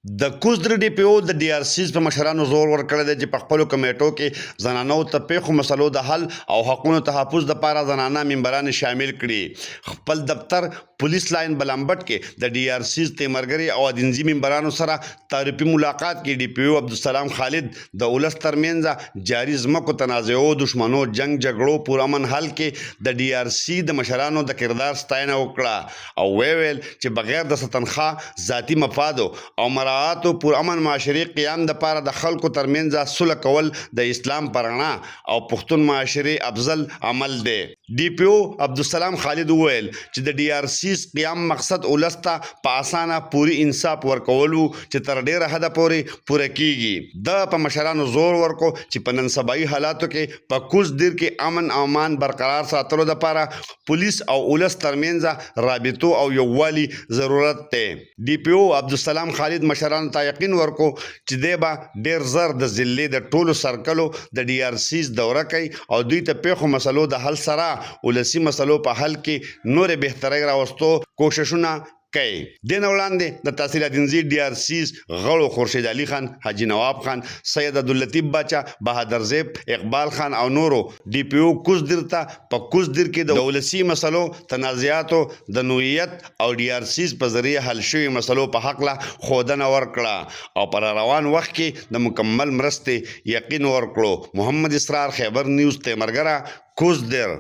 د کوزدر ډي پی او د ډي ار سیز په مشرانو زور ورکړی دی چې په خپلو کمیټو کې زنانو ته پیښو مسلو د حل او حقونو تحفظ دپاره زنانه ممبران شامل کړي. خپل دفتر پولیس لاین بلمبټ کې د ډي ار سیز تیمرګري او ادینزي ممبرانو سره تعریفي ملاقات کې ډي پی او عبدالسلام خالد د ولس ترمنځ جاري ځمکو تنازعو دشمنو جنگ جګړو پرامن حل کې د ډي ار سی د مشرانو د کردار ستاینه وکړه او ویل چې بغیر د تنخواه ذاتي مفادو او مراعاتو پرامن معاشري قیام دپاره د خلکو ترمنځ صلح کول د اسلام په رڼا او پښتون معاشري افضل عمل دی. ډي پی او عبدالسلام خالد وویل چې د ډي ار سیز قیام مقصد ولس ته په اسانه پوری انصاف ورکول وو چې تر ډیره حده پورې پوره کیږي. د په مشرانو زور ورکو چې په نن سبایي حالاتو کې په کوزدر کې امن او امان برقرار ساتلو دپاره پولیس او ولس ترمنځ رابطو او یووالي ضرورت دی. ډي پی او عبدالسلام خالد مشرانو ته یقین ورکو چې دی به ډیر زر د ضلعې د ټولو سرکلو د ډي ار سیز دوره کوي او دوی ته پیښو مسلو د حل سره ولسي مسلو په حل کې نورې بهترۍ راوستو کوششونه کوي. دین وړاندې د تحصیل ادینزي ډي ار سیز غړو خورشید علي خان، حاجي نواب خان، سید عبداللطیف باچا، بهادر زیب، اقبال خان او نورو ډي پی او کوزدر ته په کوزدر کې د ولسي مسلو تنازعاتو د نوعیت او ډي ار سیز په ذریعه حل شوي مسلو په هکله ښودنه ورکړه او پر روان وخت کې د مکمل مرستې یقین ورکړو. محمد اسرار، خیبر نیوز، تیمرګره، کوزدر.